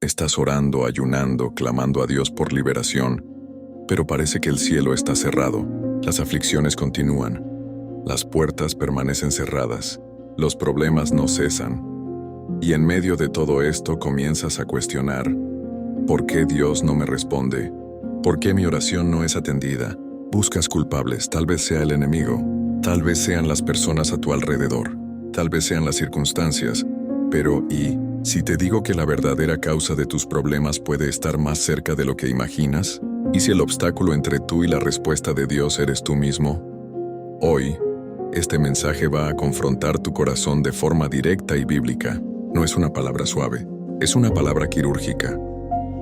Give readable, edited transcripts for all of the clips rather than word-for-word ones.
Estás orando, ayunando, clamando a Dios por liberación, pero parece que el cielo está cerrado. Las aflicciones continúan. Las puertas permanecen cerradas. Los problemas no cesan. Y en medio de todo esto comienzas a cuestionar: ¿por qué Dios no me responde? ¿Por qué mi oración no es atendida? Buscas culpables, tal vez sea el enemigo, tal vez sean las personas a tu alrededor, tal vez sean las circunstancias, pero ¿y si te digo que la verdadera causa de tus problemas puede estar más cerca de lo que imaginas? ¿Y si el obstáculo entre tú y la respuesta de Dios eres tú mismo? Hoy, este mensaje va a confrontar tu corazón de forma directa y bíblica. No es una palabra suave, es una palabra quirúrgica,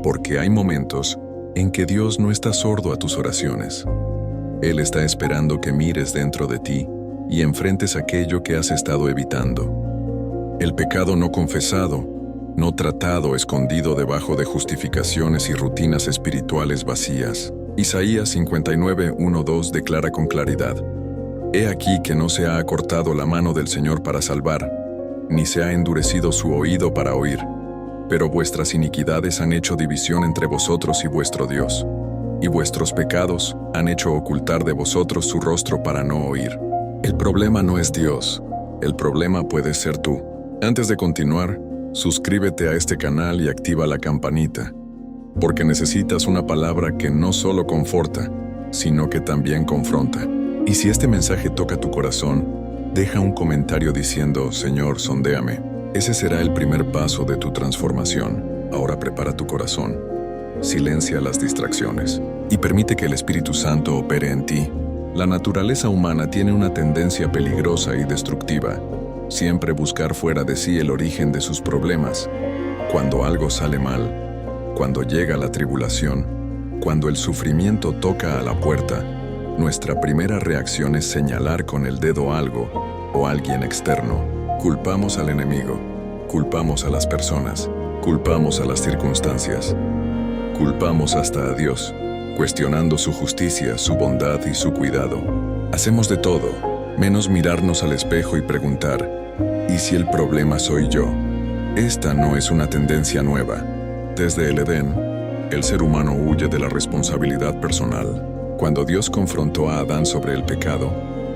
porque hay momentos en que Dios no está sordo a tus oraciones. Él está esperando que mires dentro de ti y enfrentes aquello que has estado evitando. El pecado no confesado, no tratado, escondido debajo de justificaciones y rutinas espirituales vacías. Isaías 59:1-2 declara con claridad: He aquí que no se ha acortado la mano del Señor para salvar, ni se ha endurecido su oído para oír, pero vuestras iniquidades han hecho división entre vosotros y vuestro Dios, y vuestros pecados han hecho ocultar de vosotros su rostro para no oír. El problema no es Dios, el problema puede ser tú. Antes de continuar, suscríbete a este canal y activa la campanita, porque necesitas una palabra que no solo conforta, sino que también confronta. Y si este mensaje toca tu corazón, deja un comentario diciendo: Señor, sondéame. Ese será el primer paso de tu transformación. Ahora prepara tu corazón, silencia las distracciones y permite que el Espíritu Santo opere en ti. La naturaleza humana tiene una tendencia peligrosa y destructiva: siempre buscar fuera de sí el origen de sus problemas. Cuando algo sale mal, cuando llega la tribulación, cuando el sufrimiento toca a la puerta, nuestra primera reacción es señalar con el dedo algo o alguien externo. Culpamos al enemigo, culpamos a las personas, culpamos a las circunstancias, culpamos hasta a Dios, cuestionando su justicia, su bondad y su cuidado. Hacemos de todo, menos mirarnos al espejo y preguntar: ¿y si el problema soy yo? Esta no es una tendencia nueva. Desde el Edén, el ser humano huye de la responsabilidad personal. Cuando Dios confrontó a Adán sobre el pecado,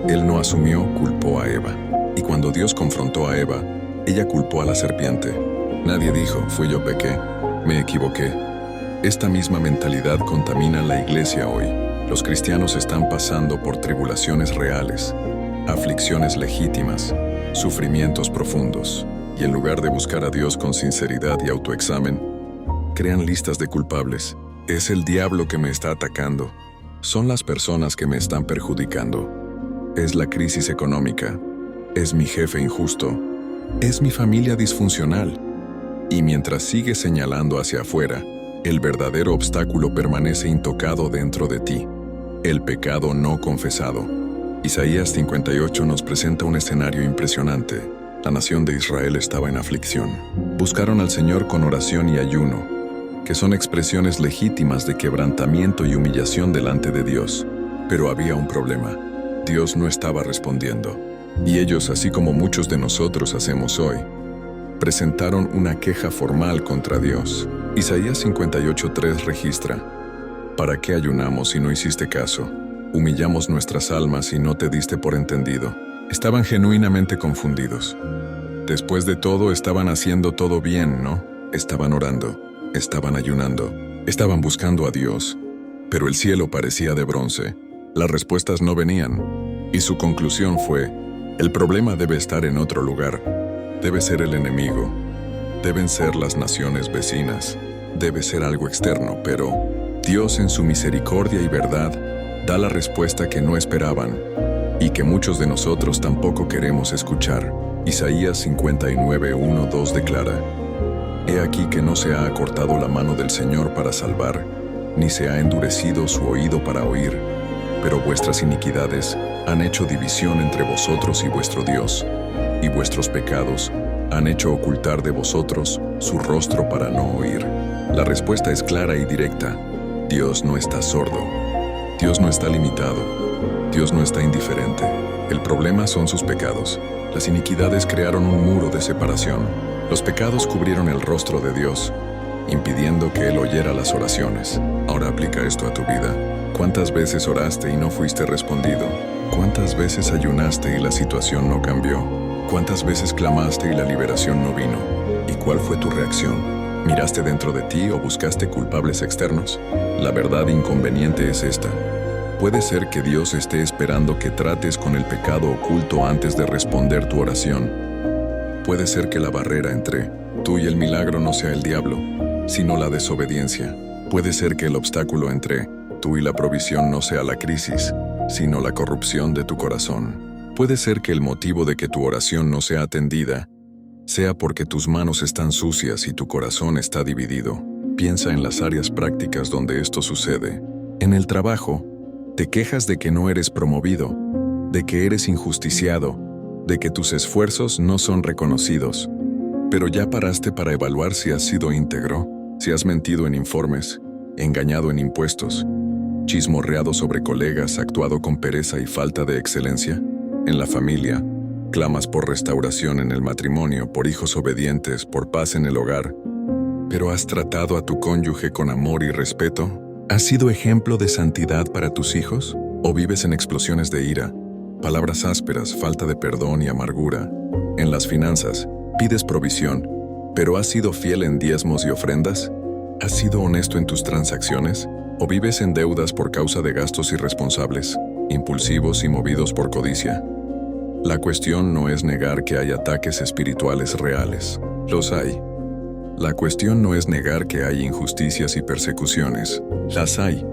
él no asumió, culpó a Eva. Y cuando Dios confrontó a Eva, ella culpó a la serpiente. Nadie dijo: fui yo pequé, me equivoqué. Esta misma mentalidad contamina la iglesia hoy. Los cristianos están pasando por tribulaciones reales, aflicciones legítimas, sufrimientos profundos, y en lugar de buscar a Dios con sinceridad y autoexamen, crean listas de culpables. Es el diablo que me está atacando. Son las personas que me están perjudicando. Es la crisis económica. Es mi jefe injusto. Es mi familia disfuncional. Y mientras sigues señalando hacia afuera, el verdadero obstáculo permanece intocado dentro de ti: el pecado no confesado. Isaías 58 nos presenta un escenario impresionante. La nación de Israel estaba en aflicción. Buscaron al Señor con oración y ayuno, que son expresiones legítimas de quebrantamiento y humillación delante de Dios. Pero había un problema: Dios no estaba respondiendo. Y ellos, así como muchos de nosotros hacemos hoy, presentaron una queja formal contra Dios. Isaías 58:3 registra: ¿Para qué ayunamos si no hiciste caso? Humillamos nuestras almas y no te diste por entendido. Estaban genuinamente confundidos. Después de todo, estaban haciendo todo bien, ¿no? Estaban orando, estaban ayunando, estaban buscando a Dios, pero el cielo parecía de bronce. Las respuestas no venían, y su conclusión fue: el problema debe estar en otro lugar. Debe ser el enemigo, deben ser las naciones vecinas, debe ser algo externo, pero Dios, en su misericordia y verdad, da la respuesta que no esperaban y que muchos de nosotros tampoco queremos escuchar. Isaías 59:1-2 declara: He aquí que no se ha acortado la mano del Señor para salvar, ni se ha endurecido su oído para oír, pero vuestras iniquidades han hecho división entre vosotros y vuestro Dios, y vuestros pecados han hecho ocultar de vosotros su rostro para no oír. La respuesta es clara y directa: Dios no está sordo, Dios no está limitado, Dios no está indiferente. El problema son sus pecados. Las iniquidades crearon un muro de separación. Los pecados cubrieron el rostro de Dios. impidiendo que Él oyera las oraciones. Ahora aplica esto a tu vida. ¿Cuántas veces oraste y no fuiste respondido? ¿Cuántas veces ayunaste y la situación no cambió? ¿Cuántas veces clamaste y la liberación no vino? ¿Y cuál fue tu reacción? ¿Miraste dentro de ti o buscaste culpables externos? La verdad inconveniente es esta. Puede ser que Dios esté esperando que trates con el pecado oculto antes de responder tu oración. Puede ser que la barrera entre tú y el milagro no sea el diablo, sino la desobediencia. Puede ser que el obstáculo entre tú y la provisión no sea la crisis, sino la corrupción de tu corazón. Puede ser que el motivo de que tu oración no sea atendida sea porque tus manos están sucias y tu corazón está dividido. Piensa en las áreas prácticas donde esto sucede. En el trabajo, te quejas de que no eres promovido, de que eres injusticiado, de que tus esfuerzos no son reconocidos. Pero ya paraste para evaluar si has sido íntegro, si has mentido en informes, engañado en impuestos, chismorreado sobre colegas, actuado con pereza y falta de excelencia. En la familia, clamas por restauración en el matrimonio, por hijos obedientes, por paz en el hogar. ¿Pero has tratado a tu cónyuge con amor y respeto? ¿Has sido ejemplo de santidad para tus hijos? ¿O vives en explosiones de ira, palabras ásperas, falta de perdón y amargura? En las finanzas, pides provisión, ¿pero has sido fiel en diezmos y ofrendas? ¿Has sido honesto en tus transacciones? ¿O vives en deudas por causa de gastos irresponsables, impulsivos y movidos por codicia? La cuestión no es negar que hay ataques espirituales reales. Los hay. La cuestión no es negar que hay injusticias y persecuciones. Las hay.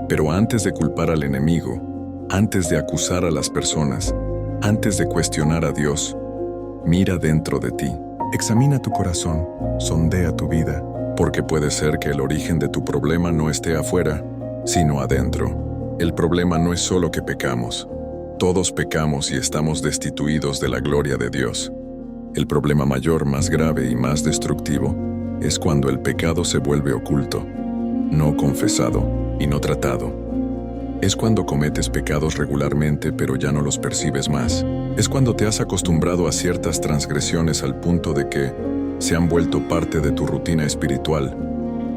Pero antes de culpar al enemigo, antes de acusar a las personas, antes de cuestionar a Dios, mira dentro de ti. Examina tu corazón, sondea tu vida, porque puede ser que el origen de tu problema no esté afuera, sino adentro. El problema no es solo que pecamos. Todos pecamos y estamos destituidos de la gloria de Dios. El problema mayor, más grave y más destructivo es cuando el pecado se vuelve oculto, no confesado y no tratado. Es cuando cometes pecados regularmente pero ya no los percibes más. Es cuando te has acostumbrado a ciertas transgresiones al punto de que se han vuelto parte de tu rutina espiritual,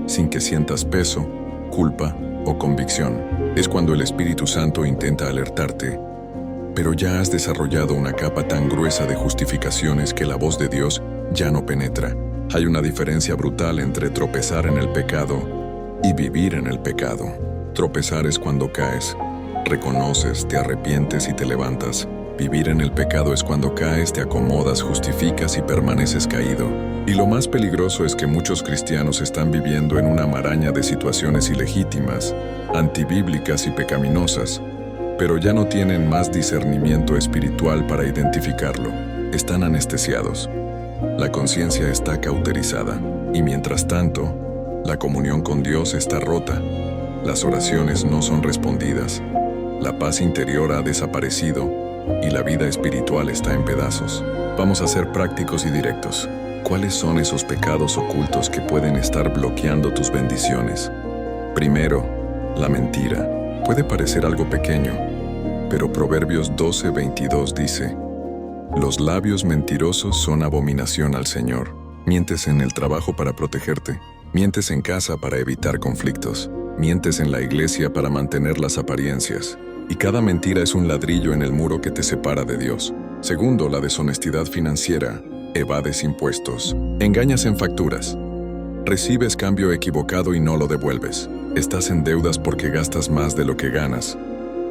sin que sientas peso, culpa o convicción. Es cuando el Espíritu Santo intenta alertarte, pero ya has desarrollado una capa tan gruesa de justificaciones que la voz de Dios ya no penetra. Hay una diferencia brutal entre tropezar en el pecado y vivir en el pecado. Tropezar es cuando caes, reconoces, te arrepientes y te levantas. Vivir en el pecado es cuando caes, te acomodas, justificas y permaneces caído. Y lo más peligroso es que muchos cristianos están viviendo en una maraña de situaciones ilegítimas, antibíblicas y pecaminosas, pero ya no tienen más discernimiento espiritual para identificarlo. Están anestesiados. La conciencia está cauterizada. Y mientras tanto, la comunión con Dios está rota. Las oraciones no son respondidas. La paz interior ha desaparecido y la vida espiritual está en pedazos. Vamos a ser prácticos y directos. ¿Cuáles son esos pecados ocultos que pueden estar bloqueando tus bendiciones? Primero, la mentira. Puede parecer algo pequeño, pero Proverbios 12:22 dice: los labios mentirosos son abominación al Señor. Mientes en el trabajo para protegerte, mientes en casa para evitar conflictos, mientes en la iglesia para mantener las apariencias, y cada mentira es un ladrillo en el muro que te separa de Dios. Segundo, la deshonestidad financiera. Evades impuestos, engañas en facturas, recibes cambio equivocado y no lo devuelves. Estás en deudas porque gastas más de lo que ganas,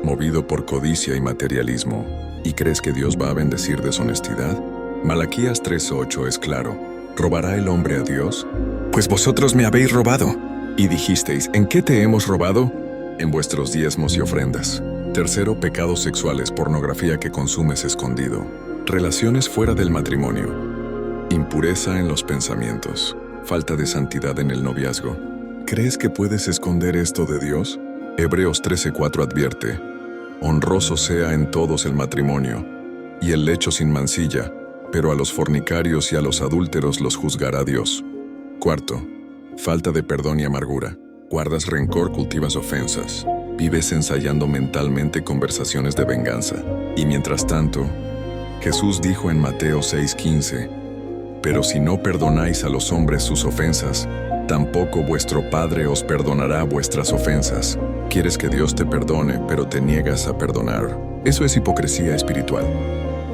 movido por codicia y materialismo. ¿Y crees que Dios va a bendecir deshonestidad? Malaquías 3:8 es claro. ¿Robará el hombre a Dios? Pues vosotros me habéis robado. Y dijisteis: ¿en qué te hemos robado? En vuestros diezmos y ofrendas. Tercero, pecados sexuales, pornografía que consumes escondido. Relaciones fuera del matrimonio. Impureza en los pensamientos. Falta de santidad en el noviazgo. ¿Crees que puedes esconder esto de Dios? Hebreos 13:4 advierte: honroso sea en todos el matrimonio, y el lecho sin mancilla, pero a los fornicarios y a los adúlteros los juzgará Dios. Cuarto, falta de perdón y amargura. Guardas rencor, cultivas ofensas. Vives ensayando mentalmente conversaciones de venganza. Y mientras tanto, Jesús dijo en Mateo 6:15: pero si no perdonáis a los hombres sus ofensas, Tampoco vuestro Padre os perdonará vuestras ofensas. Quieres que Dios te perdone, pero te niegas a perdonar. Eso es hipocresía espiritual.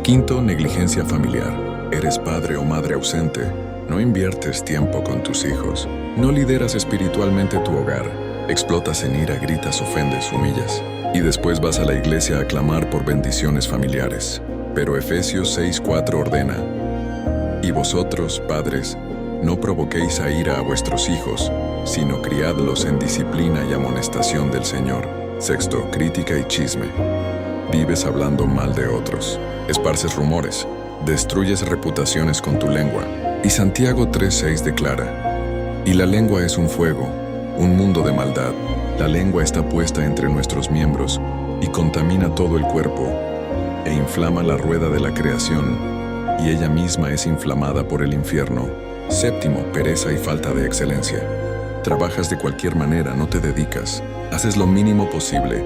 Quinto, negligencia familiar. Eres padre o madre ausente. No inviertes tiempo con tus hijos. No lideras espiritualmente tu hogar. Explotas en ira, gritas, ofendes, humillas. Y después vas a la iglesia a clamar por bendiciones familiares. Pero Efesios 6:4 ordena: y vosotros, padres, no provoquéis a ira a vuestros hijos, sino criadlos en disciplina y amonestación del Señor. Sexto, crítica y chisme. Vives hablando mal de otros. Esparces rumores. Destruyes reputaciones con tu lengua. Y Santiago 3:6 declara: y la lengua es un fuego, un mundo de maldad. La lengua está puesta entre nuestros miembros y contamina todo el cuerpo e inflama la rueda de la creación, y ella misma es inflamada por el infierno. Séptimo, pereza y falta de excelencia. Trabajas de cualquier manera, no te dedicas, haces lo mínimo posible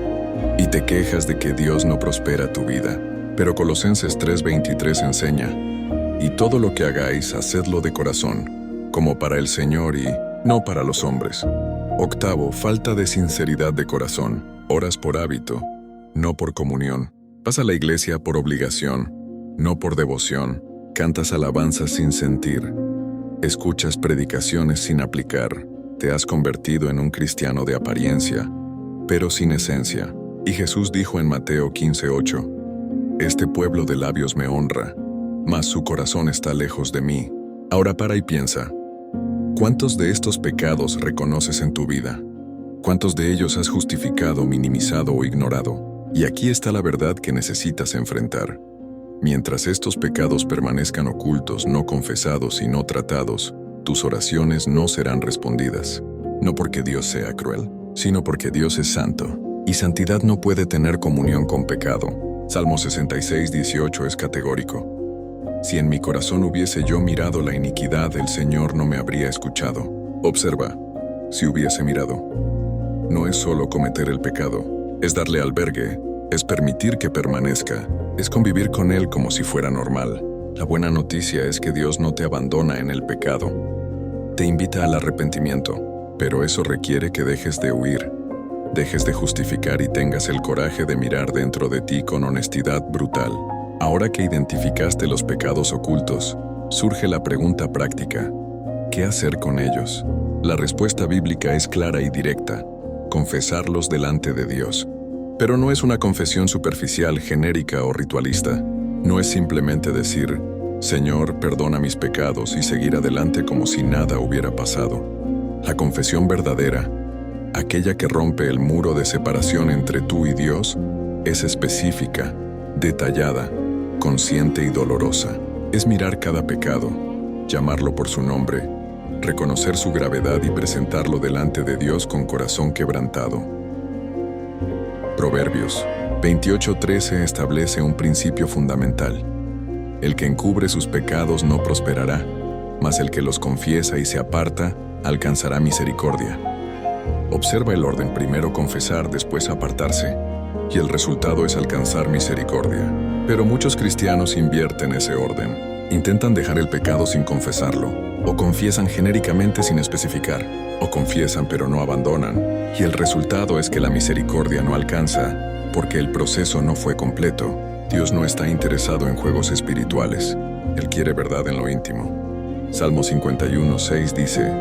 y te quejas de que Dios no prospera tu vida. Pero Colosenses 3:23 enseña: y todo lo que hagáis, hacedlo de corazón, como para el Señor y no para los hombres. Octavo, falta de sinceridad de corazón. Oras por hábito, no por comunión. Vas a la iglesia por obligación, no por devoción. Cantas alabanzas sin sentir. Escuchas predicaciones sin aplicar. Te has convertido en un cristiano de apariencia, pero sin esencia. Y Jesús dijo en Mateo 15:8: este pueblo de labios me honra, mas su corazón está lejos de mí. Ahora para y piensa: ¿cuántos de estos pecados reconoces en tu vida? ¿Cuántos de ellos has justificado, minimizado o ignorado? Y aquí está la verdad que necesitas enfrentar. Mientras estos pecados permanezcan ocultos, no confesados y no tratados, tus oraciones no serán respondidas. No porque Dios sea cruel, sino porque Dios es santo, y santidad no puede tener comunión con pecado. Salmo 66:18 es categórico: si en mi corazón hubiese yo mirado la iniquidad, el Señor no me habría escuchado. Observa, si hubiese mirado. No es solo cometer el pecado, es darle albergue, es permitir que permanezca, es convivir con él como si fuera normal. La buena noticia es que Dios no te abandona en el pecado. Te invita al arrepentimiento, pero eso requiere que dejes de huir, dejes de justificar y tengas el coraje de mirar dentro de ti con honestidad brutal. Ahora que identificaste los pecados ocultos, surge la pregunta práctica: ¿qué hacer con ellos? La respuesta bíblica es clara y directa: confesarlos delante de Dios. Pero no es una confesión superficial, genérica o ritualista. No es simplemente decir: Señor, perdona mis pecados, y seguir adelante como si nada hubiera pasado. La confesión verdadera, aquella que rompe el muro de separación entre tú y Dios, es específica, detallada, consciente y dolorosa. Es mirar cada pecado, llamarlo por su nombre, reconocer su gravedad y presentarlo delante de Dios con corazón quebrantado. Proverbios 28:13 establece un principio fundamental: el que encubre sus pecados no prosperará, mas el que los confiesa y se aparta alcanzará misericordia. Observa el orden: primero confesar, después apartarse, y el resultado es alcanzar misericordia. Pero muchos cristianos invierten ese orden. Intentan dejar el pecado sin confesarlo, o confiesan genéricamente sin especificar, o confiesan pero no abandonan, y el resultado es que la misericordia no alcanza, porque el proceso no fue completo. Dios no está interesado en juegos espirituales, Él quiere verdad en lo íntimo. Salmo 51:6 dice: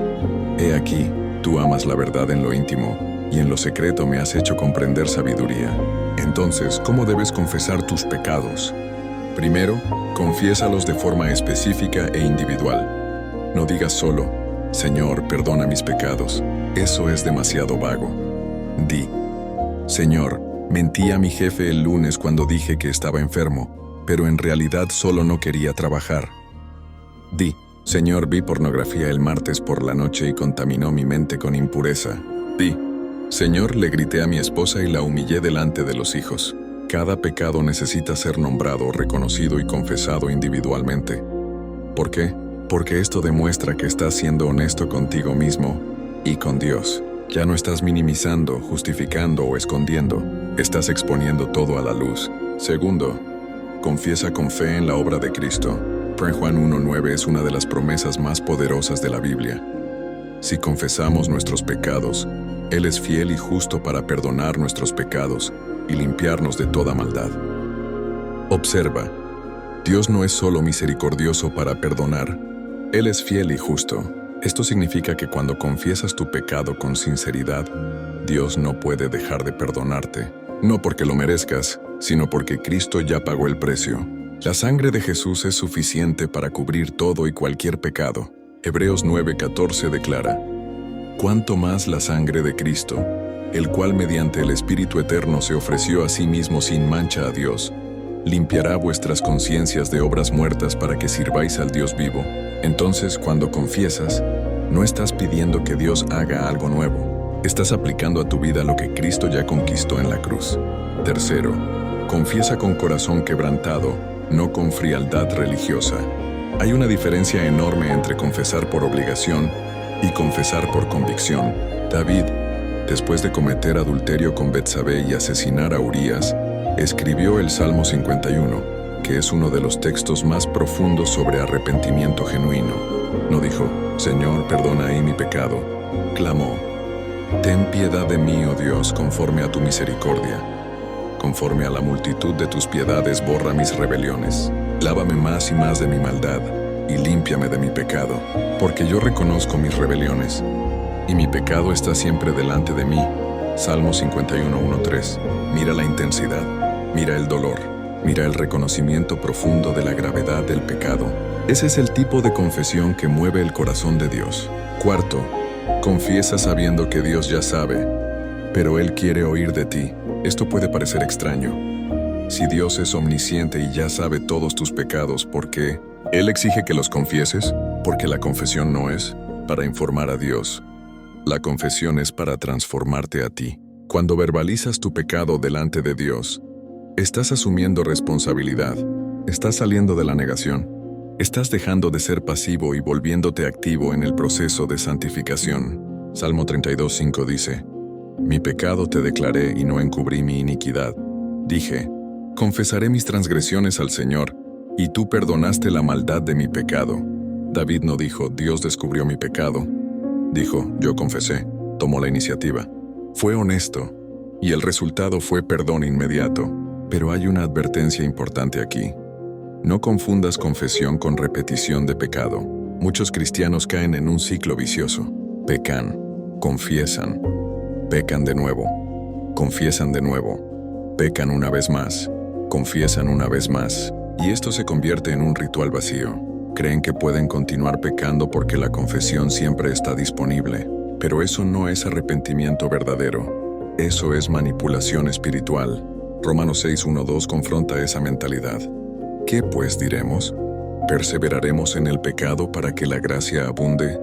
He aquí, tú amas la verdad en lo íntimo, y en lo secreto me has hecho comprender sabiduría. Entonces, ¿cómo debes confesar tus pecados? Primero, confiésalos de forma específica e individual. No digas solo: Señor, perdona mis pecados. Eso es demasiado vago. Di: Señor, mentí a mi jefe el lunes cuando dije que estaba enfermo, pero en realidad solo no quería trabajar. Di: Señor, vi pornografía el martes por la noche y contaminó mi mente con impureza. Di: Señor, le grité a mi esposa y la humillé delante de los hijos. Cada pecado necesita ser nombrado, reconocido y confesado individualmente. ¿Por qué? Porque esto demuestra que estás siendo honesto contigo mismo y con Dios. Ya no estás minimizando, justificando o escondiendo. Estás exponiendo todo a la luz. Segundo, confiesa con fe en la obra de Cristo. Juan 1:9 es una de las promesas más poderosas de la Biblia. Si confesamos nuestros pecados, Él es fiel y justo para perdonar nuestros pecados y limpiarnos de toda maldad. Observa, Dios no es solo misericordioso para perdonar, Él es fiel y justo. Esto significa que cuando confiesas tu pecado con sinceridad, Dios no puede dejar de perdonarte, no porque lo merezcas, sino porque Cristo ya pagó el precio. La sangre de Jesús es suficiente para cubrir todo y cualquier pecado. Hebreos 9:14 declara: «Cuánto más la sangre de Cristo, el cual mediante el Espíritu Eterno se ofreció a sí mismo sin mancha a Dios, limpiará vuestras conciencias de obras muertas para que sirváis al Dios vivo». Entonces, cuando confiesas, no estás pidiendo que Dios haga algo nuevo. Estás aplicando a tu vida lo que Cristo ya conquistó en la cruz. Tercero, confiesa con corazón quebrantado, no con frialdad religiosa. Hay una diferencia enorme entre confesar por obligación y confesar por convicción. David, después de cometer adulterio con Betsabé y asesinar a Urías, escribió el Salmo 51, que es uno de los textos más profundos sobre arrepentimiento genuino. No dijo: «Señor, perdona ahí mi pecado». Clamó: «Ten piedad de mí, oh Dios, conforme a tu misericordia. Conforme a la multitud de tus piedades, borra mis rebeliones. Lávame más y más de mi maldad, y límpiame de mi pecado, porque yo reconozco mis rebeliones, y mi pecado está siempre delante de mí». Salmo 51:1-3. Mira la intensidad, mira el dolor, mira el reconocimiento profundo de la gravedad del pecado. Ese es el tipo de confesión que mueve el corazón de Dios. Cuarto, confiesa sabiendo que Dios ya sabe, pero Él quiere oír de ti. Esto puede parecer extraño. Si Dios es omnisciente y ya sabe todos tus pecados, ¿por qué Él exige que los confieses? Porque la confesión no es para informar a Dios. La confesión es para transformarte a ti. Cuando verbalizas tu pecado delante de Dios, estás asumiendo responsabilidad, estás saliendo de la negación, estás dejando de ser pasivo y volviéndote activo en el proceso de santificación. Salmo 32:5 dice: «Mi pecado te declaré y no encubrí mi iniquidad. Dije, confesaré mis transgresiones al Señor, y tú perdonaste la maldad de mi pecado». David no dijo: «Dios descubrió mi pecado». Dijo: «Yo confesé». Tomó la iniciativa. Fue honesto, y el resultado fue perdón inmediato. Pero hay una advertencia importante aquí. No confundas confesión con repetición de pecado. Muchos cristianos caen en un ciclo vicioso. Pecan, confiesan, pecan de nuevo, confiesan de nuevo, pecan una vez más, confiesan una vez más, y esto se convierte en un ritual vacío. Creen que pueden continuar pecando porque la confesión siempre está disponible, pero eso no es arrepentimiento verdadero. Eso es manipulación espiritual. Romanos 6:1-2 confronta esa mentalidad. ¿Qué pues diremos? ¿Perseveraremos en el pecado para que la gracia abunde?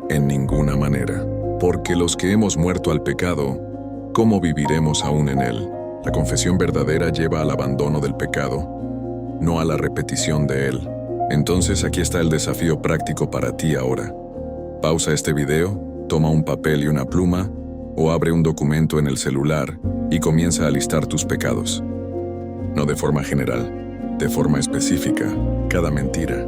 En ninguna manera. Porque los que hemos muerto al pecado, ¿cómo viviremos aún en él? La confesión verdadera lleva al abandono del pecado, no a la repetición de él. Entonces aquí está el desafío práctico para ti ahora. Pausa este video, toma un papel y una pluma, o abre un documento en el celular y comienza a listar tus pecados. No de forma general, de forma específica. Cada mentira,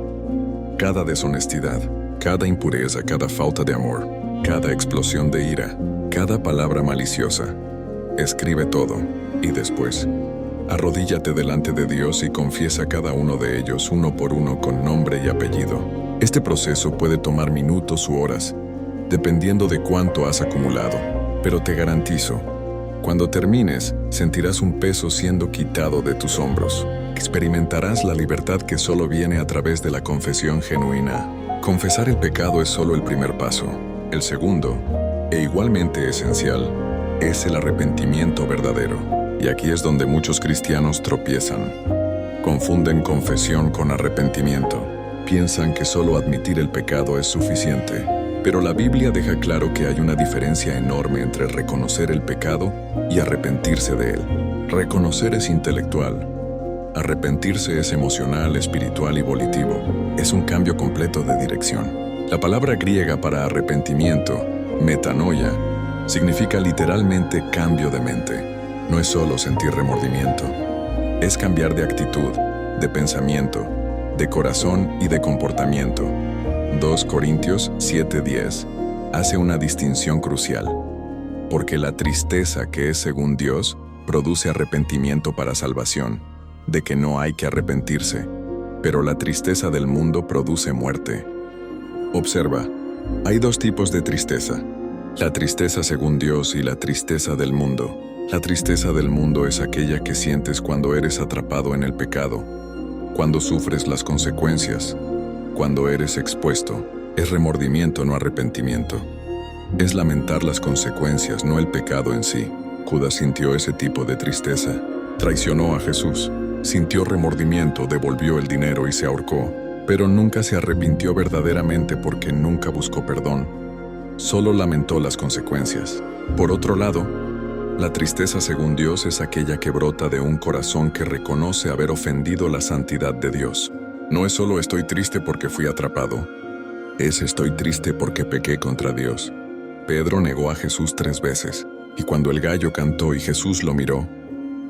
cada deshonestidad, cada impureza, cada falta de amor, cada explosión de ira, cada palabra maliciosa. Escribe todo y después, arrodíllate delante de Dios y confiesa cada uno de ellos uno por uno con nombre y apellido. Este proceso puede tomar minutos u horas, dependiendo de cuánto has acumulado, pero te garantizo, cuando termines, sentirás un peso siendo quitado de tus hombros. Experimentarás la libertad que solo viene a través de la confesión genuina. Confesar el pecado es solo el primer paso. El segundo, e igualmente esencial, es el arrepentimiento verdadero. Y aquí es donde muchos cristianos tropiezan. Confunden confesión con arrepentimiento. Piensan que solo admitir el pecado es suficiente. Pero la Biblia deja claro que hay una diferencia enorme entre reconocer el pecado y arrepentirse de él. Reconocer es intelectual. Arrepentirse es emocional, espiritual y volitivo. Es un cambio completo de dirección. La palabra griega para arrepentimiento, metanoia, significa literalmente cambio de mente. No es solo sentir remordimiento. Es cambiar de actitud, de pensamiento, de corazón y de comportamiento. 2 Corintios 7:10. hace una distinción crucial, porque la tristeza que es según Dios produce arrepentimiento para salvación, de que no hay que arrepentirse, pero la tristeza del mundo produce muerte. Observa, hay dos tipos de tristeza, la tristeza según Dios y la tristeza del mundo. La tristeza del mundo es aquella que sientes cuando eres atrapado en el pecado, cuando sufres las consecuencias, cuando eres expuesto. Es remordimiento, no arrepentimiento. Es lamentar las consecuencias, no el pecado en sí. Judas sintió ese tipo de tristeza. Traicionó a Jesús. Sintió remordimiento, devolvió el dinero y se ahorcó. Pero nunca se arrepintió verdaderamente porque nunca buscó perdón. Solo lamentó las consecuencias. Por otro lado, la tristeza según Dios es aquella que brota de un corazón que reconoce haber ofendido la santidad de Dios. No es solo estoy triste porque fui atrapado. Es estoy triste porque pequé contra Dios. Pedro negó a Jesús 3 veces, y cuando el gallo cantó y Jesús lo miró,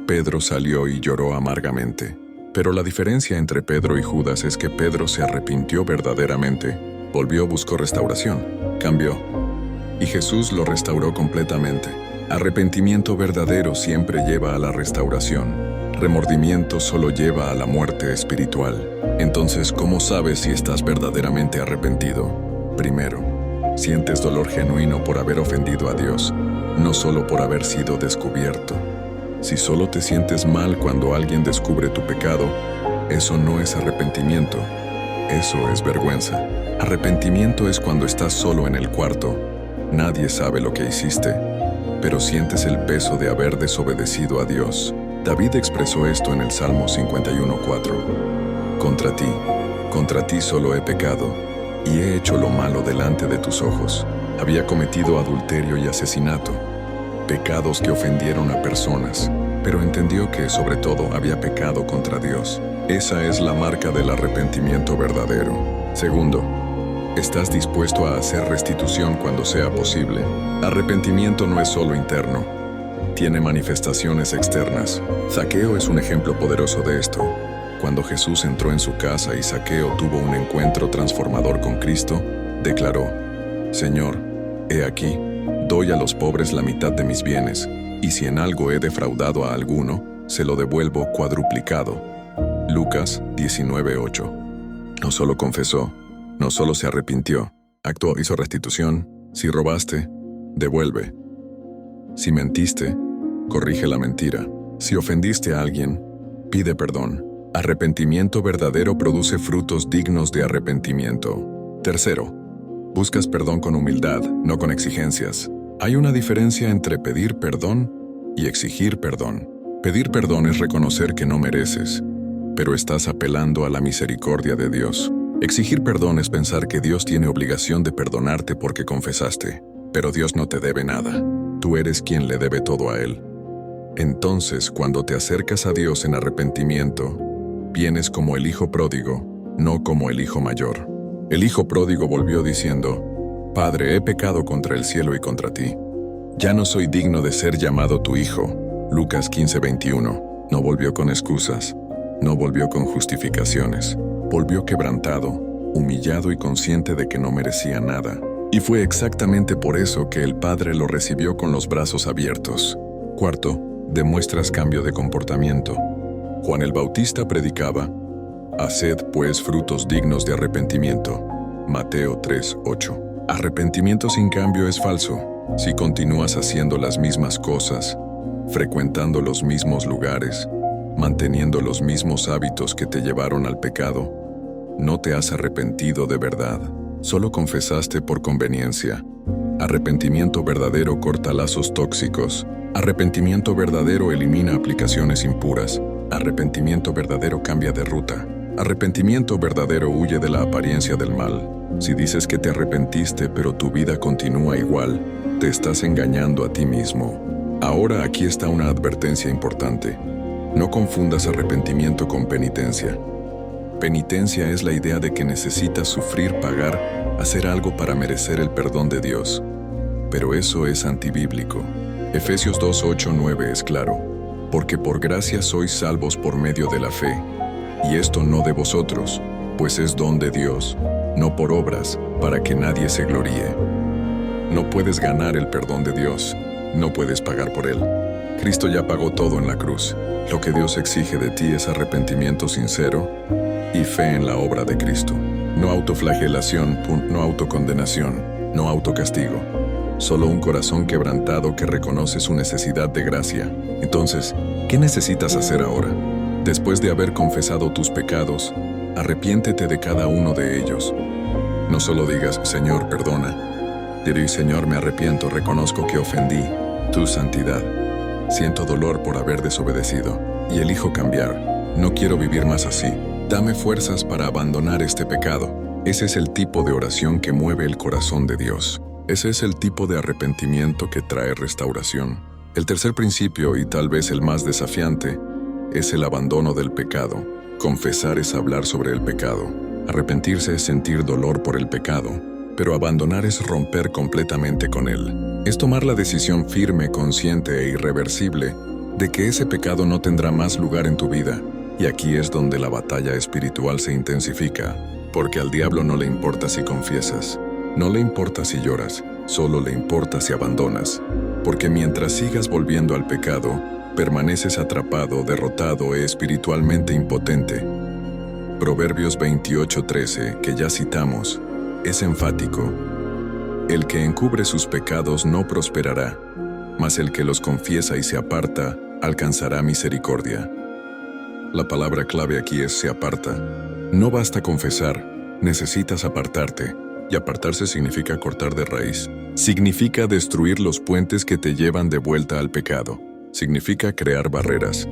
Pedro salió y lloró amargamente. Pero la diferencia entre Pedro y Judas es que Pedro se arrepintió verdaderamente, volvió, buscó restauración, cambió, y Jesús lo restauró completamente. Arrepentimiento verdadero siempre lleva a la restauración. Remordimiento solo lleva a la muerte espiritual. Entonces, ¿cómo sabes si estás verdaderamente arrepentido? Primero, sientes dolor genuino por haber ofendido a Dios, no solo por haber sido descubierto. Si solo te sientes mal cuando alguien descubre tu pecado, eso no es arrepentimiento, eso es vergüenza. Arrepentimiento es cuando estás solo en el cuarto, nadie sabe lo que hiciste, pero sientes el peso de haber desobedecido a Dios. David expresó esto en el Salmo 51:4. Contra ti solo he pecado, y he hecho lo malo delante de tus ojos. Había cometido adulterio y asesinato, pecados que ofendieron a personas, pero entendió que sobre todo había pecado contra Dios. Esa es la marca del arrepentimiento verdadero. Segundo, ¿estás dispuesto a hacer restitución cuando sea posible? Arrepentimiento no es solo interno, tiene manifestaciones externas. Zaqueo es un ejemplo poderoso de esto. Cuando Jesús entró en su casa y Zaqueo tuvo un encuentro transformador con Cristo, declaró: Señor, he aquí, doy a los pobres la mitad de mis bienes, y si en algo he defraudado a alguno, se lo devuelvo cuadruplicado. Lucas 19:8. No solo confesó, no solo se arrepintió, actuó, hizo restitución. Si robaste, devuelve. Si mentiste, corrige la mentira. Si ofendiste a alguien, pide perdón. Arrepentimiento verdadero produce frutos dignos de arrepentimiento. Tercero, buscas perdón con humildad, no con exigencias. Hay una diferencia entre pedir perdón y exigir perdón. Pedir perdón es reconocer que no mereces, pero estás apelando a la misericordia de Dios. Exigir perdón es pensar que Dios tiene obligación de perdonarte porque confesaste, pero Dios no te debe nada. Tú eres quien le debe todo a Él. Entonces, cuando te acercas a Dios en arrepentimiento, vienes como el hijo pródigo, no como el hijo mayor. El hijo pródigo volvió diciendo: Padre, he pecado contra el cielo y contra ti. Ya no soy digno de ser llamado tu hijo. Lucas 15:21. No volvió con excusas, no volvió con justificaciones. Volvió quebrantado, humillado y consciente de que no merecía nada. Y fue exactamente por eso que el Padre lo recibió con los brazos abiertos. Cuarto, demuestras cambio de comportamiento. Juan el Bautista predicaba: Haced pues frutos dignos de arrepentimiento. Mateo 3:8. Arrepentimiento sin cambio es falso. Si continúas haciendo las mismas cosas, frecuentando los mismos lugares, manteniendo los mismos hábitos que te llevaron al pecado, no te has arrepentido de verdad. Solo confesaste por conveniencia. Arrepentimiento verdadero corta lazos tóxicos. Arrepentimiento verdadero elimina aplicaciones impuras. Arrepentimiento verdadero cambia de ruta. Arrepentimiento verdadero huye de la apariencia del mal. Si dices que te arrepentiste pero tu vida continúa igual, te estás engañando a ti mismo. Ahora aquí está una advertencia importante. No confundas arrepentimiento con penitencia. Penitencia es la idea de que necesitas sufrir, pagar, hacer algo para merecer el perdón de Dios. Pero eso es antibíblico. Efesios 2:8-9 es claro: porque por gracia sois salvos por medio de la fe, y esto no de vosotros, pues es don de Dios, no por obras, para que nadie se gloríe. No puedes ganar el perdón de Dios. No puedes pagar por él. Cristo ya pagó todo en la cruz. Lo que Dios exige de ti es arrepentimiento sincero y fe en la obra de Cristo. No autoflagelación, no autocondenación, no autocastigo. Solo un corazón quebrantado que reconoce su necesidad de gracia. Entonces, ¿qué necesitas hacer ahora? Después de haber confesado tus pecados, arrepiéntete de cada uno de ellos. No solo digas, Señor, perdona. Diré, Señor, me arrepiento, reconozco que ofendí tu santidad. Siento dolor por haber desobedecido y elijo cambiar. No quiero vivir más así. Dame fuerzas para abandonar este pecado. Ese es el tipo de oración que mueve el corazón de Dios. Ese es el tipo de arrepentimiento que trae restauración. El tercer principio, y tal vez el más desafiante, es el abandono del pecado. Confesar es hablar sobre el pecado. Arrepentirse es sentir dolor por el pecado, pero abandonar es romper completamente con él. Es tomar la decisión firme, consciente e irreversible de que ese pecado no tendrá más lugar en tu vida. Y aquí es donde la batalla espiritual se intensifica, porque al diablo no le importa si confiesas, no le importa si lloras, solo le importa si abandonas. Porque mientras sigas volviendo al pecado, permaneces atrapado, derrotado e espiritualmente impotente. Proverbios 28:13, que ya citamos, es enfático. El que encubre sus pecados no prosperará, mas el que los confiesa y se aparta, alcanzará misericordia. La palabra clave aquí es se aparta. No basta confesar, necesitas apartarte. Y apartarse significa cortar de raíz. Significa destruir los puentes que te llevan de vuelta al pecado. Significa crear barreras,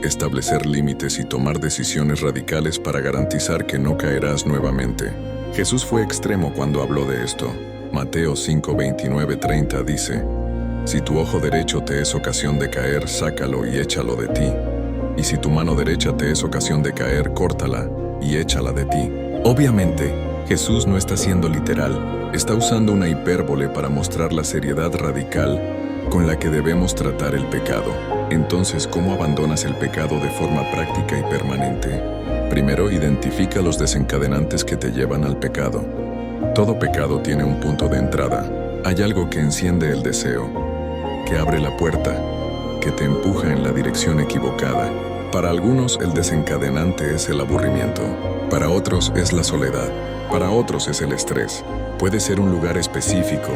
establecer límites y tomar decisiones radicales para garantizar que no caerás nuevamente. Jesús fue extremo cuando habló de esto. Mateo 5:29-30 dice, si tu ojo derecho te es ocasión de caer, sácalo y échalo de ti. Y si tu mano derecha te es ocasión de caer, córtala y échala de ti. Obviamente, Jesús no está siendo literal, está usando una hipérbole para mostrar la seriedad radical con la que debemos tratar el pecado. Entonces, ¿cómo abandonas el pecado de forma práctica y permanente? Primero, identifica los desencadenantes que te llevan al pecado. Todo pecado tiene un punto de entrada. Hay algo que enciende el deseo, que abre la puerta, que te empuja en la dirección equivocada. Para algunos, el desencadenante es el aburrimiento. Para otros, es la soledad. Para otros, es el estrés. Puede ser un lugar específico,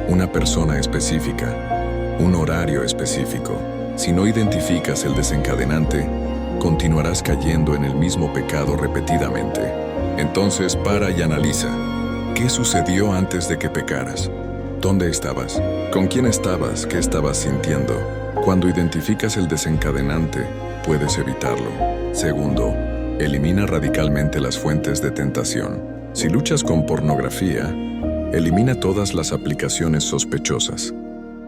una persona específica, un horario específico. Si no identificas el desencadenante, continuarás cayendo en el mismo pecado repetidamente. Entonces, para y analiza. ¿Qué sucedió antes de que pecaras? ¿Dónde estabas? ¿Con quién estabas? ¿Qué estabas sintiendo? Cuando identificas el desencadenante, puedes evitarlo. Segundo, elimina radicalmente las fuentes de tentación. Si luchas con pornografía, elimina todas las aplicaciones sospechosas.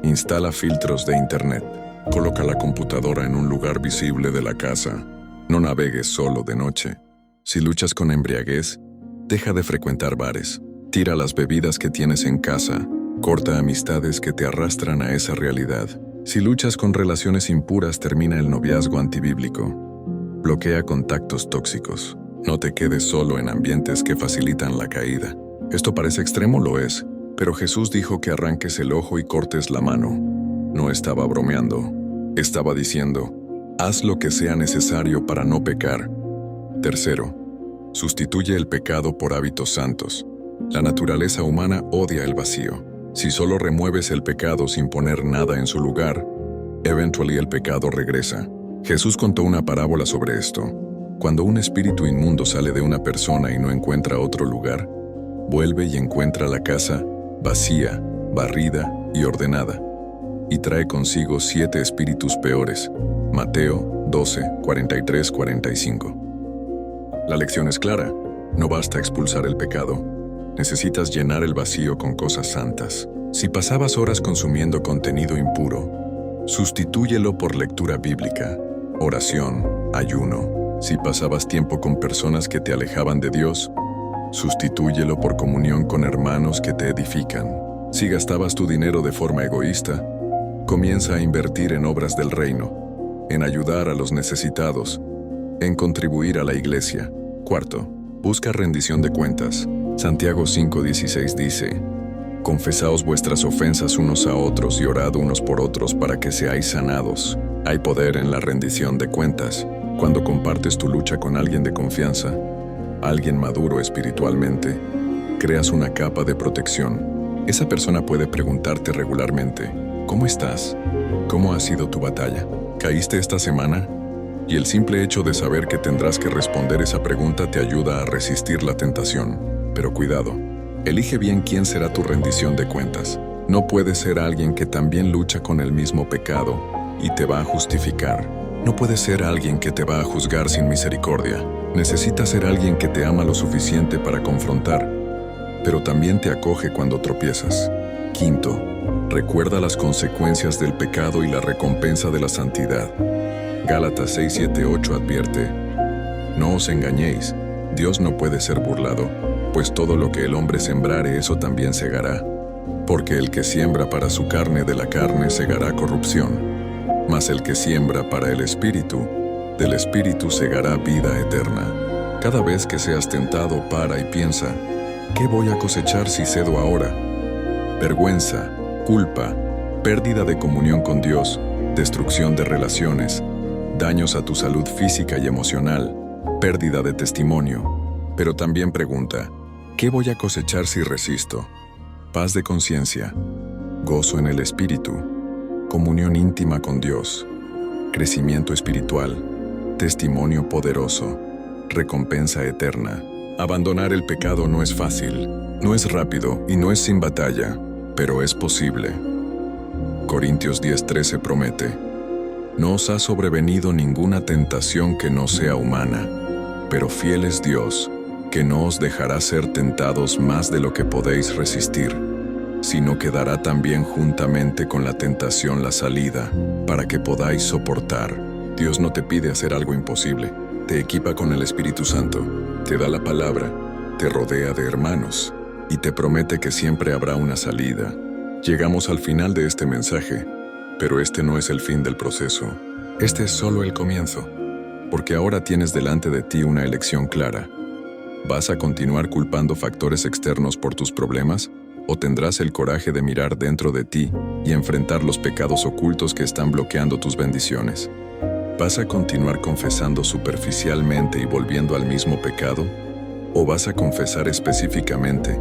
Instala filtros de internet. Coloca la computadora en un lugar visible de la casa. No navegues solo de noche. Si luchas con embriaguez, deja de frecuentar bares. Tira las bebidas que tienes en casa. Corta amistades que te arrastran a esa realidad. Si luchas con relaciones impuras, termina el noviazgo antibíblico. Bloquea contactos tóxicos. No te quedes solo en ambientes que facilitan la caída. Esto parece extremo, lo es, pero Jesús dijo que arranques el ojo y cortes la mano. No estaba bromeando. Estaba diciendo, haz lo que sea necesario para no pecar. Tercero, sustituye el pecado por hábitos santos. La naturaleza humana odia el vacío. Si solo remueves el pecado sin poner nada en su lugar, eventualmente el pecado regresa. Jesús contó una parábola sobre esto. Cuando un espíritu inmundo sale de una persona y no encuentra otro lugar, vuelve y encuentra la casa vacía, barrida y ordenada, y trae consigo 7 espíritus peores. Mateo 12:43-45. La lección es clara. No basta expulsar el pecado. Necesitas llenar el vacío con cosas santas. Si pasabas horas consumiendo contenido impuro, sustitúyelo por lectura bíblica, oración, ayuno. Si pasabas tiempo con personas que te alejaban de Dios, sustitúyelo por comunión con hermanos que te edifican. Si gastabas tu dinero de forma egoísta, comienza a invertir en obras del reino, en ayudar a los necesitados, en contribuir a la iglesia. Cuarto, busca rendición de cuentas. Santiago 5:16 dice, Confesaos vuestras ofensas unos a otros y orad unos por otros para que seáis sanados. Hay poder en la rendición de cuentas. Cuando compartes tu lucha con alguien de confianza, alguien maduro espiritualmente, creas una capa de protección. Esa persona puede preguntarte regularmente: ¿cómo estás? ¿Cómo ha sido tu batalla? ¿Caíste esta semana? Y el simple hecho de saber que tendrás que responder esa pregunta te ayuda a resistir la tentación. Pero cuidado, elige bien quién será tu rendición de cuentas. No puede ser alguien que también lucha con el mismo pecado y te va a justificar. No puede ser alguien que te va a juzgar sin misericordia. Necesita ser alguien que te ama lo suficiente para confrontar, pero también te acoge cuando tropiezas. Quinto, recuerda las consecuencias del pecado y la recompensa de la santidad. Gálatas 6, 7, 8 advierte: no os engañéis, Dios no puede ser burlado, pues todo lo que el hombre sembrare, eso también segará. Porque el que siembra para su carne, de la carne segará corrupción, mas el que siembra para el Espíritu, del Espíritu segará vida eterna. Cada vez que seas tentado, para y piensa: ¿qué voy a cosechar si cedo ahora? Vergüenza, culpa, pérdida de comunión con Dios, destrucción de relaciones, daños a tu salud física y emocional, pérdida de testimonio. Pero también pregunta: ¿qué voy a cosechar si resisto? Paz de conciencia, gozo en el Espíritu, comunión íntima con Dios, crecimiento espiritual, testimonio poderoso, recompensa eterna. Abandonar el pecado no es fácil, no es rápido y no es sin batalla, pero es posible. Corintios 10:13 promete: no os ha sobrevenido ninguna tentación que no sea humana, pero fiel es Dios, que no os dejará ser tentados más de lo que podéis resistir, sino que dará también juntamente con la tentación la salida, para que podáis soportar. Dios no te pide hacer algo imposible, te equipa con el Espíritu Santo, te da la palabra, te rodea de hermanos, y te promete que siempre habrá una salida. Llegamos al final de este mensaje, pero este no es el fin del proceso. Este es solo el comienzo, porque ahora tienes delante de ti una elección clara. ¿Vas a continuar culpando factores externos por tus problemas? ¿O tendrás el coraje de mirar dentro de ti y enfrentar los pecados ocultos que están bloqueando tus bendiciones? ¿Vas a continuar confesando superficialmente y volviendo al mismo pecado? ¿O vas a confesar específicamente,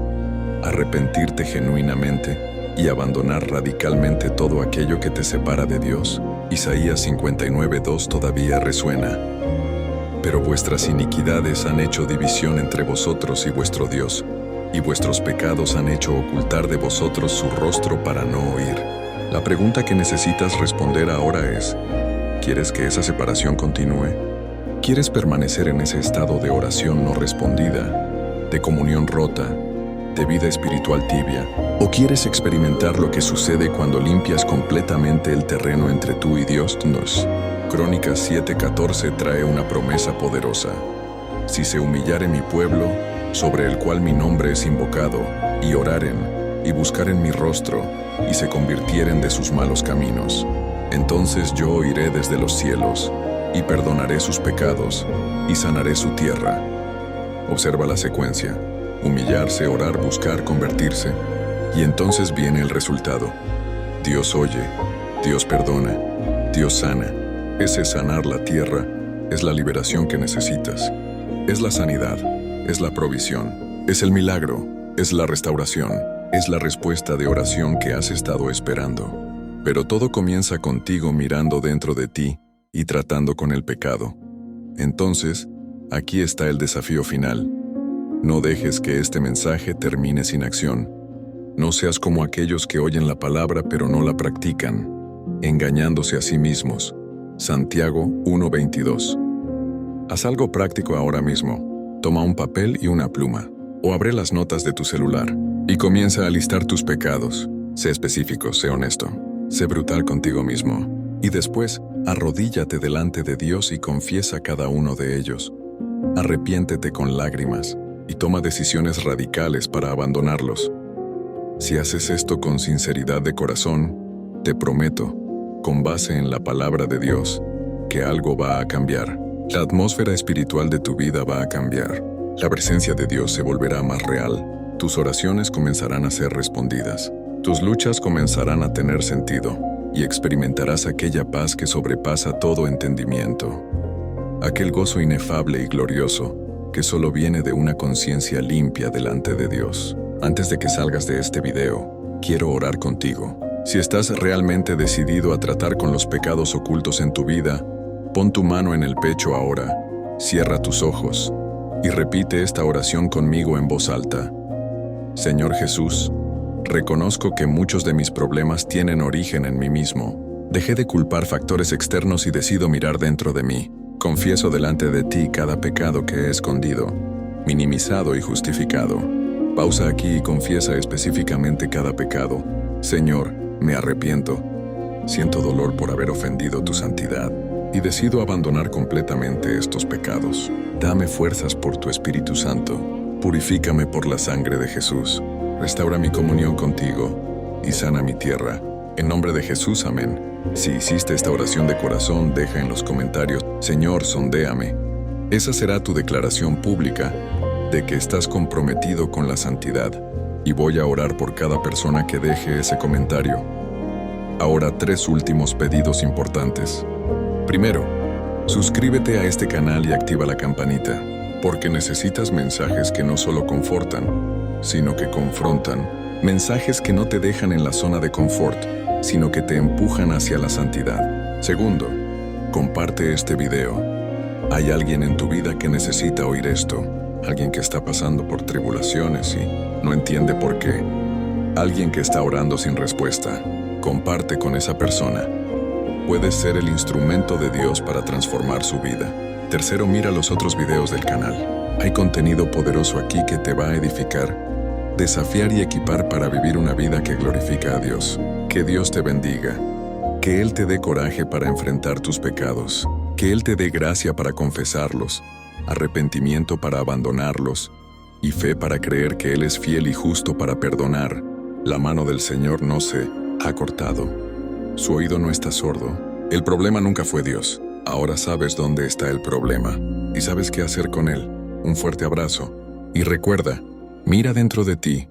arrepentirte genuinamente y abandonar radicalmente todo aquello que te separa de Dios? Isaías 59:2 todavía resuena: pero vuestras iniquidades han hecho división entre vosotros y vuestro Dios, y vuestros pecados han hecho ocultar de vosotros su rostro para no oír. La pregunta que necesitas responder ahora es: ¿quieres que esa separación continúe? ¿Quieres permanecer en ese estado de oración no respondida, de comunión rota, de vida espiritual tibia? ¿O quieres experimentar lo que sucede cuando limpias completamente el terreno entre tú y Dios? Crónicas 7:14 trae una promesa poderosa: si se humillare mi pueblo, sobre el cual mi nombre es invocado, y oraren, y buscaren mi rostro, y se convirtieren de sus malos caminos, entonces yo oiré desde los cielos, y perdonaré sus pecados, y sanaré su tierra. Observa la secuencia: humillarse, orar, buscar, convertirse, y entonces viene el resultado. Dios oye, Dios perdona, Dios sana. Ese sanar la tierra es la liberación que necesitas. Es la sanidad, es la provisión, es el milagro, es la restauración, es la respuesta de oración que has estado esperando. Pero todo comienza contigo mirando dentro de ti y tratando con el pecado. Entonces, aquí está el desafío final. No dejes que este mensaje termine sin acción. No seas como aquellos que oyen la palabra pero no la practican, engañándose a sí mismos. Santiago 1:22. Haz algo práctico ahora mismo. Toma un papel y una pluma, o abre las notas de tu celular, y comienza a listar tus pecados. Sé específico, sé honesto, sé brutal contigo mismo. Y después, arrodíllate delante de Dios y confiesa cada uno de ellos. Arrepiéntete con lágrimas, y toma decisiones radicales para abandonarlos. Si haces esto con sinceridad de corazón, te prometo, con base en la palabra de Dios, que algo va a cambiar. La atmósfera espiritual de tu vida va a cambiar. La presencia de Dios se volverá más real. tus oraciones comenzarán a ser respondidas. Tus luchas comenzarán a tener sentido y experimentarás aquella paz que sobrepasa todo entendimiento. Aquel gozo inefable y glorioso que solo viene de una conciencia limpia delante de Dios. Antes de que salgas de este video, quiero orar contigo. Si estás realmente decidido a tratar con los pecados ocultos en tu vida, pon tu mano en el pecho ahora, cierra tus ojos y repite esta oración conmigo en voz alta. Señor Jesús, reconozco que muchos de mis problemas tienen origen en mí mismo. Dejé de culpar factores externos y decido mirar dentro de mí. Confieso delante de ti cada pecado que he escondido, minimizado y justificado. Pausa aquí y confiesa específicamente cada pecado. Señor, me arrepiento. Siento dolor por haber ofendido tu santidad y decido abandonar completamente estos pecados. Dame fuerzas por tu Espíritu Santo. Purifícame por la sangre de Jesús. Restaura mi comunión contigo y sana mi tierra. En nombre de Jesús, amén. Si hiciste esta oración de corazón, deja en los comentarios, Señor, sondéame. Esa será tu declaración pública de que estás comprometido con la santidad, y voy a orar por cada persona que deje ese comentario. Ahora 3 últimos pedidos importantes. Primero, suscríbete a este canal y activa la campanita, porque necesitas mensajes que no solo confortan, sino que confrontan, mensajes que no te dejan en la zona de confort, sino que te empujan hacia la santidad. Segundo, comparte este video. Hay alguien en tu vida que necesita oír esto, alguien que está pasando por tribulaciones y no entiende por qué, alguien que está orando sin respuesta. Comparte con esa persona. Puedes ser el instrumento de Dios para transformar su vida. Tercero, mira los otros videos del canal. Hay contenido poderoso aquí que te va a edificar, desafiar y equipar para vivir una vida que glorifica a Dios. Que Dios te bendiga. Que Él te dé coraje para enfrentar tus pecados. Que Él te dé gracia para confesarlos, arrepentimiento para abandonarlos y fe para creer que Él es fiel y justo para perdonar. La mano del Señor no se ha cortado. Su oído no está sordo. El problema nunca fue Dios. Ahora sabes dónde está el problema y sabes qué hacer con él. Un fuerte abrazo. Y recuerda, mira dentro de ti